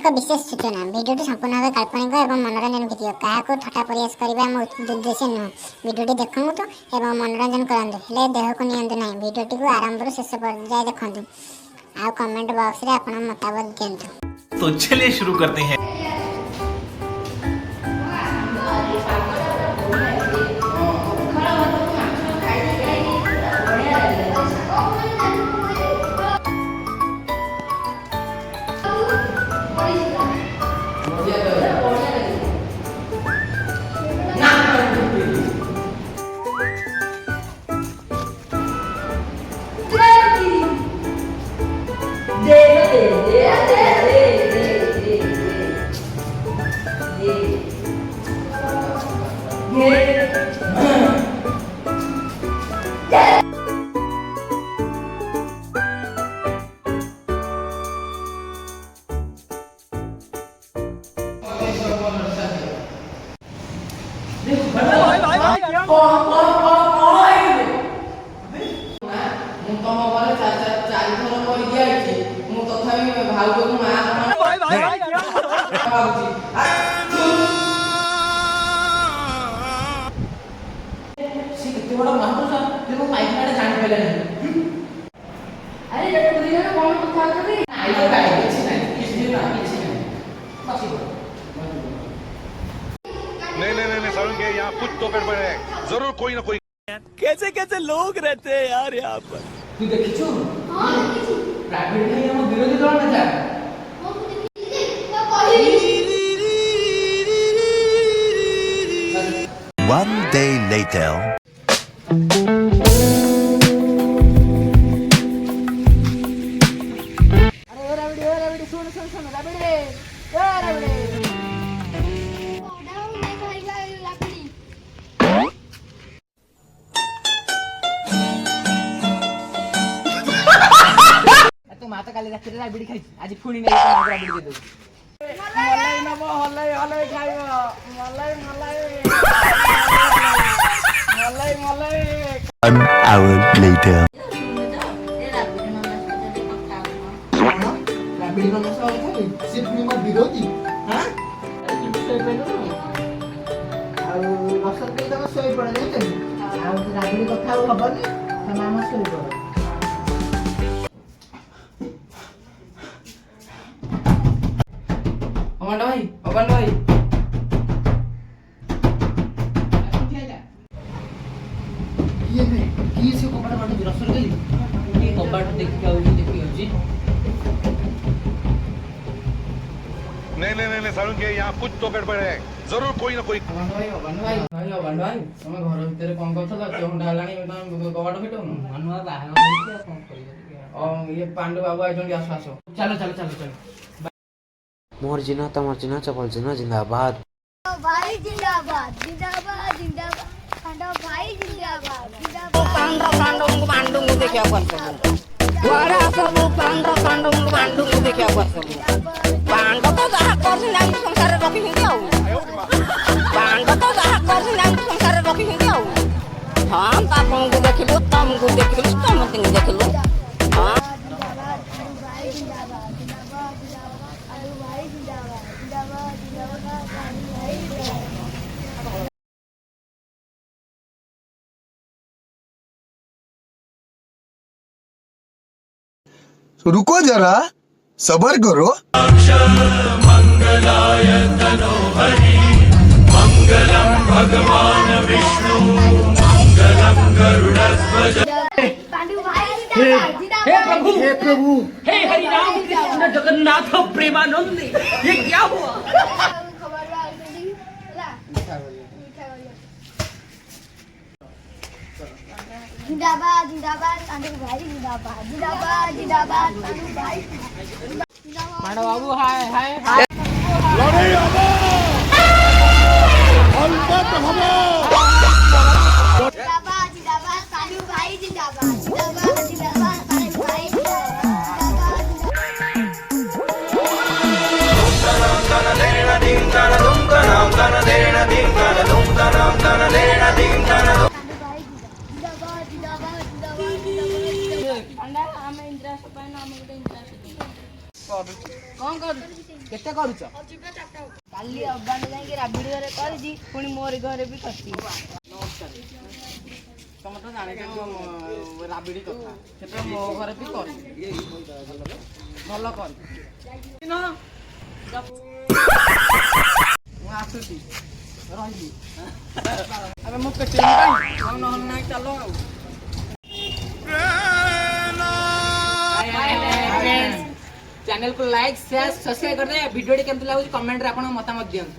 एक विशेष सूचना भिडियोटी संपूर्ण भाव काल्पनिक और मनोरंजन भिडियो क्या थटा प्रयास करने आम उद्देश्य नुह भिडियोटी देखूँ और मनोरंजन करूँ हेले देह को नियंतु ना भिडियोटी को आरंभ शेष पर्याय देखूँ आ कमेंट बॉक्स रे अपना मतामत दिंतु। तो चलिए शुरू करते हैं। नहीं सारुण के यहाँ कुछ तो गड़बड़ है, जरूर कोई ना कोई। कैसे कैसे लोग रहते हैं यार यहाँ पर। तू देखिଛୁ प्राइवेट में हम विरोधी दल में जा One day later. माता काली रात रे बिड़ी खाई आज फुणी नहीं तो बिड़ी दे दो मलाई नबो हलाई हलाई खाइबो मलाई मलाई मलाई मलाई 1 hour later. राबिड़ी मन सब खाई सिर्फ निमा विरोधी हां आ रसत के तो सोई पड़े नहीं आ राबिड़ी कथा हबनी त मामा सोई पड़े अगन भाई ये नहीं की से कपड़ा बाटे रसर गई ये कपड़ा देखि आउजी नहीं सारुण के यहाँ कुछ तो गड़बड़ है, जरूर कोई ना कोई। अगन भाई तुम घर भीतर कौन करथला चोंडा हलानी तुम कबाड़ फिटो मनुआ बाहर कोन करियो और ये पांडु बाबू आइजोंडी आसो चलो मोर जिना तमर जिना चपल जिना जिंदाबाद भाई जिंदाबाद जिंदाबाद जिंदाबाद पांडव भाई जिंदाबाद जिंदाबाद पांडव देखिया करसबु वारा सब पांडव देखिया करसबु पांडव तो जहा करसिन हम संसार रखि हिंदी आउ पांडव तो जहा करसिन हम संसार रखि हिंदी आउ हम आपन को देखिलु तुमको देखिलु तुम तिंग देखिलु हां रुको जरा सबर करो। मंगलाय तनोहरि मंगलम भगवान विष्णु मंगलम गरुड़ध्वज। पांडु भाई जिंदाबाद हे प्रभु हे हरि राम कृष्ण जगन्नाथ प्रेमानंद ये क्या हुआ खबर आउली जिंदाबाद जिंदाबाद पांडु भाई जिंदाबाद जिंदाबाद जिंदाबाद पांडु भाई पांडव बाबू हाय हाय लड़ाई हबो अलबत हबो जिंदाबाद जिंदाबाद पांडु भाई जिंदाबाद जिंदाबाद जिंदाबाद पांडु भाई କଣ କରୁଛୁ କେତେ କରୁଛ କାଲି ଅବାନ ଯାଇକି ରାବିଡି ଘରେ କରିଛି ପୁଣି ମୋରି ଘରେ ବି କରିଛି। ନମସ୍କାର ତମେ ତ ଜାଣିଛ ରାବିଡି କଥା ସେଟା ମୋ ଘରେ ବି କରିଛି ଭଲ କରି ମୁଁ ଆସୁଛି ରହିବି ଏବେ ମୁଁ କେତେ ନହେଲେ ନାହିଁ ଚାଲ ଆଉ चैनल को लाइक शेयर सब्सक्राइब कर दे वीडियो केमती लगुच कमेंट रे आपण मतामत दियंतु।